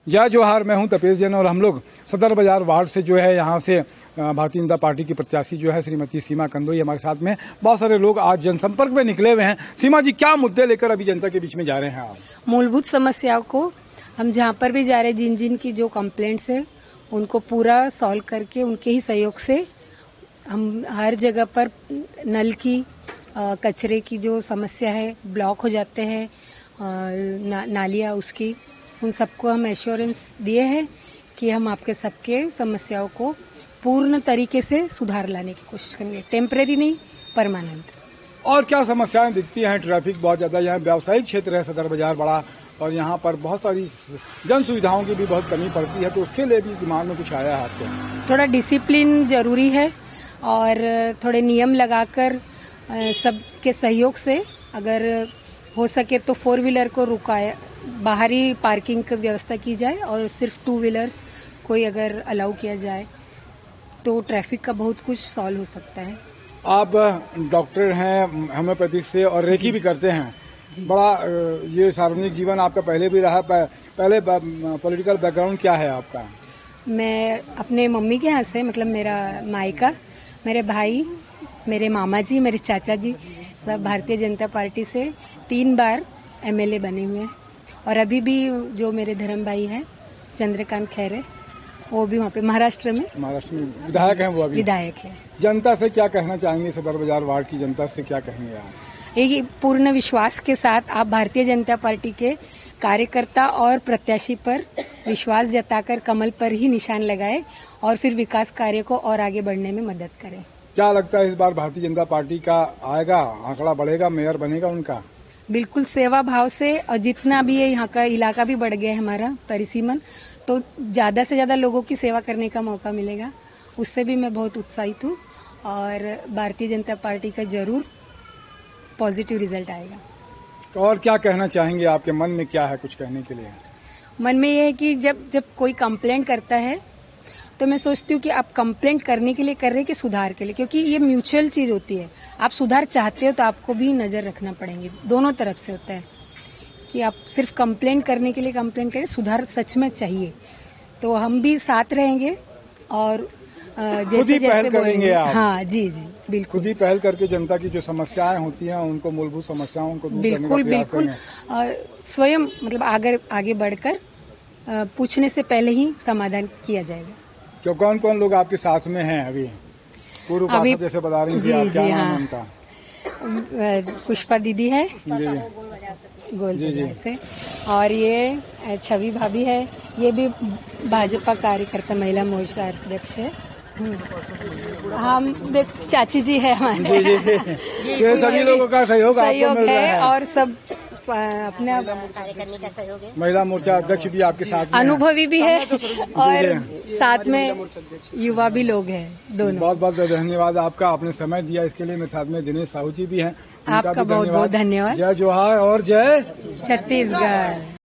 जय जोहार, मैं हूं तपेश जैन और हम लोग सदर बाजार वार्ड से जो है यहाँ से भारतीय जनता पार्टी की प्रत्याशी जो है श्रीमती सीमा कंदोई हमारे साथ में। बहुत सारे लोग आज जनसंपर्क में निकले हुए हैं। सीमा जी, क्या मुद्दे लेकर अभी जनता के बीच में जा रहे हैं आप? मूलभूत समस्याओं को हम जहाँ पर भी जा रहे हैं, जिन जिन की जो कंप्लेंट्स है उनको पूरा सॉल्व करके उनके ही सहयोग से हम हर जगह पर नल की कचरे की जो समस्या है, ब्लॉक हो जाते हैं नालियाँ उसकी, उन सबको हम एश्योरेंस दिए हैं कि हम आपके सबके समस्याओं को पूर्ण तरीके से सुधार लाने की कोशिश करेंगे, टेम्परेरी नहीं, परमानेंट। और क्या समस्याएं दिखती हैं? ट्रैफिक बहुत ज्यादा, यहाँ व्यावसायिक क्षेत्र है सदर बाजार बड़ा, और यहाँ पर बहुत सारी जन सुविधाओं की भी बहुत कमी पड़ती है, तो उसके लिए भी दिमाग में कुछ आया है आपको? थोड़ा डिसिप्लिन जरूरी है और थोड़े नियम लगाकर सबके सहयोग से अगर हो सके तो 4 व्हीलर को रुकाया, बाहरी पार्किंग की व्यवस्था की जाए और सिर्फ 2 व्हीलर्स कोई अगर अलाउ किया जाए तो ट्रैफिक का बहुत कुछ सॉल्व हो सकता है। आप डॉक्टर हैं होम्योपैथिक से और रेकी भी करते हैं, बड़ा ये सार्वजनिक जीवन आपका पहले भी रहा। पहले पॉलिटिकल बैकग्राउंड क्या है आपका? मैं अपने मम्मी के यहाँ से, मतलब मेरा मायका, मेरे भाई, मेरे मामा जी, मेरे चाचा जी सब भारतीय जनता पार्टी से 3 बार MLA बने हुए हैं। और अभी भी जो मेरे धर्म भाई है चंद्रकांत खैरे, वो भी वहाँ पे महाराष्ट्र में विधायक हैं। वो अभी विधायक है। जनता से क्या कहना चाहेंगे? सदर बाजार वार्ड की जनता से क्या कहेंगे आप? एक पूर्ण विश्वास के साथ आप भारतीय जनता पार्टी के कार्यकर्ता और प्रत्याशी पर विश्वास जताकर कमल पर ही निशान लगाए और फिर विकास कार्य को और आगे बढ़ने में मदद करें। क्या लगता है इस बार भारतीय जनता पार्टी का आएगा, आंकड़ा बढ़ेगा, मेयर बनेगा उनका? बिल्कुल सेवा भाव से, और जितना भी है यहाँ का इलाका भी बढ़ गया है हमारा परिसीमन, तो ज्यादा से ज्यादा लोगों की सेवा करने का मौका मिलेगा। उससे भी मैं बहुत उत्साहित हूँ और भारतीय जनता पार्टी का जरूर पॉजिटिव रिजल्ट आएगा। तो और क्या कहना चाहेंगे? आपके मन में क्या है कुछ कहने के लिए? मन में ये है कि जब कोई कंप्लेंट करता है तो मैं सोचती हूँ कि आप कंप्लेंट करने के लिए कर रहे हैं कि सुधार के लिए, क्योंकि ये म्यूचुअल चीज होती है। आप सुधार चाहते हो तो आपको भी नजर रखना पड़ेंगे, दोनों तरफ से होता है कि आप सिर्फ कंप्लेंट करने के लिए कंप्लेंट करें, सुधार सच में चाहिए तो हम भी साथ रहेंगे और जैसे जैसे बोलेंगे आप। हाँ जी बिल्कुल, खुद ही पहल करके जनता की जो समस्याएं होती हैं उनको, मूलभूत समस्याओं को बिल्कुल स्वयं, मतलब आगे बढ़कर पूछने से पहले ही समाधान किया जाएगा। क्यों, कौन कौन लोग आपके साथ में हैं अभी? पूर्व पार्षद जैसे बता रही थी आप, क्या नाम है उनका? पुष्पा दीदी है गोल से, और ये छवि भाभी है, ये भी भाजपा कार्यकर्ता महिला मोर्चा अध्यक्ष है। हम चाची जी है हमारे। ये सभी लोगों का सहयोग है और सब अपने करने का सहयोग है। महिला मोर्चा अध्यक्ष भी आपके साथ में अनुभवी भी है और साथ में युवा भी लोग हैं दोनों। बहुत बहुत धन्यवाद आपका, आपने समय दिया इसके लिए। मेरे साथ में दिनेश साहू जी भी हैं, आपका बहुत बहुत धन्यवाद। जय जोहार और जय छत्तीसगढ़।